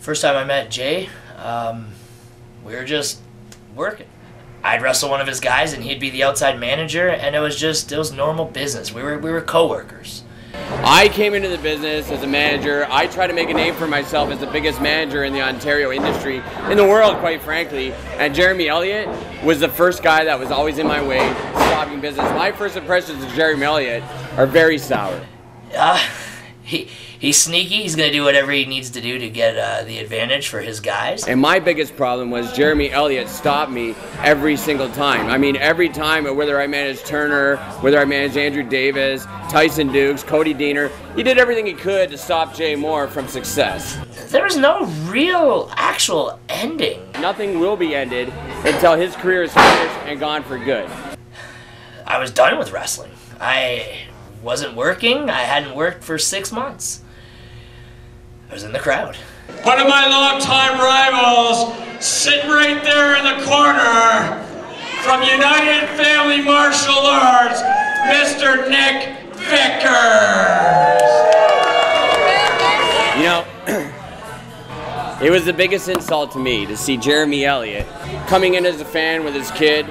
First time I met Jay, we were just working. I'd wrestle one of his guys and he'd be the outside manager, and it was normal business. We were co-workers. I came into the business as a manager. I tried to make a name for myself as the biggest manager in the Ontario industry, in the world, quite frankly. And Jeremy Elliott was the first guy that was always in my way, stopping business. My first impressions of Jeremy Elliott are very sour. He's sneaky. He's going to do whatever he needs to do to get the advantage for his guys. And my biggest problem was Jeremy Elliott stopped me every single time. I mean, every time, whether I managed Turner, whether I managed Andrew Davis, Tyson Dukes, Cody Diener, he did everything he could to stop Jay Moore from success. There was no real, actual ending. Nothing will be ended until his career is finished and gone for good. I was done with wrestling. I wasn't working. I hadn't worked for 6 months. I was in the crowd. One of my longtime rivals, sitting right there in the corner, from United Family Martial Arts, Mr. Nick Vickers. You know, it was the biggest insult to me to see Jeremy Elliott coming in as a fan with his kid.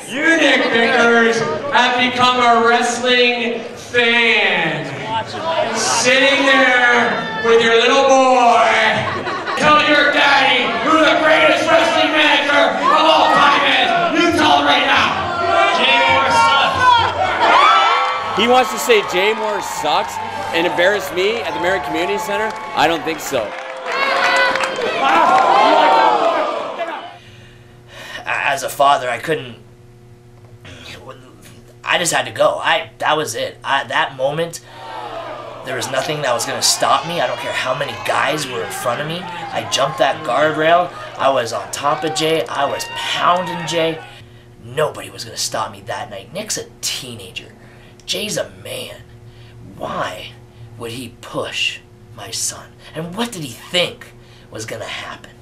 You, Nick Vickers, have become a wrestling fan. Sitting there with your little boy, tell your daddy who the greatest wrestling manager of all time is. You tell him right now. Jay Moore sucks. He wants to say Jay Moore sucks and embarrass me at the Merritton Community Center? I don't think so. As a father, I couldn't. I just had to go. That was it. That moment, there was nothing that was going to stop me. I don't care how many guys were in front of me. I jumped that guardrail. I was on top of Jay. I was pounding Jay. Nobody was going to stop me that night. Nick's a teenager. Jay's a man. Why would he push my son? And what did he think was going to happen?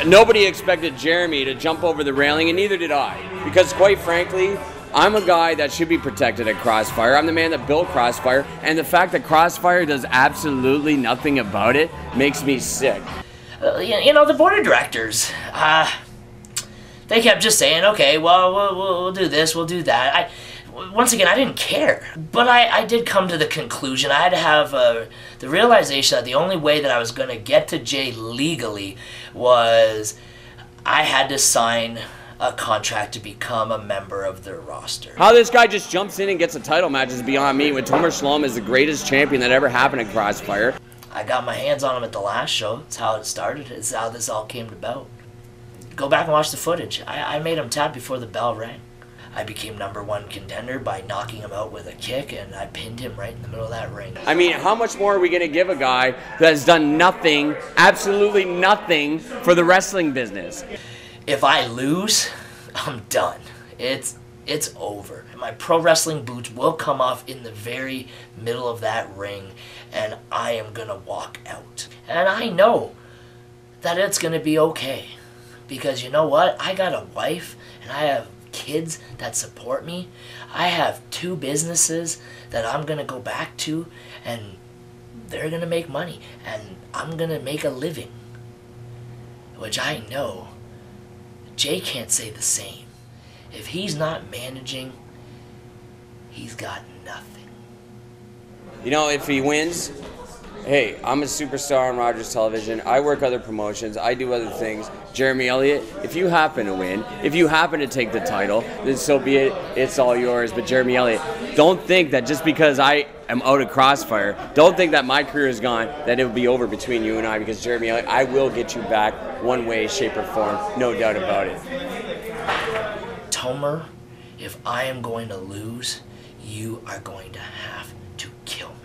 Nobody expected Jeremy to jump over the railing, and neither did I. Because quite frankly, I'm a guy that should be protected at Crossfire. I'm the man that built Crossfire, and the fact that Crossfire does absolutely nothing about it makes me sick. You know, the board of directors, they kept just saying, okay, well, we'll do this, we'll do that. Once again, I didn't care. But I did come to the conclusion, I had to have the realization that the only way that I was going to get to Jay legally was I had to sign a contract to become a member of their roster. How this guy just jumps in and gets a title match is beyond me, when Shalom is the greatest champion that ever happened at Crossfire. I got my hands on him at the last show. It's how it started. It's how this all came about. Go back and watch the footage. I made him tap before the bell rang. I became #1 contender by knocking him out with a kick, and I pinned him right in the middle of that ring. I mean, how much more are we going to give a guy who has done nothing, absolutely nothing, for the wrestling business? If I lose, I'm done. It's over. My pro wrestling boots will come off in the very middle of that ring, and I am going to walk out. And I know that it's going to be okay. Because you know what? I got a wife, and I have kids that support me. I have 2 businesses that I'm going to go back to, and they're going to make money, and I'm going to make a living. Which I know Jay can't say the same. If he's not managing, he's got nothing. You know, if he wins, hey, I'm a superstar on Rogers Television. I work other promotions. I do other things. Jeremy Elliott, if you happen to win, if you happen to take the title, then so be it. It's all yours. But Jeremy Elliott, don't think that just because I am out of Crossfire, don't think that my career is gone, that it will be over between you and I. Because Jeremy Elliott, I will get you back one way, shape, or form. No doubt about it. Tomer, if I am going to lose, you are going to have to kill me.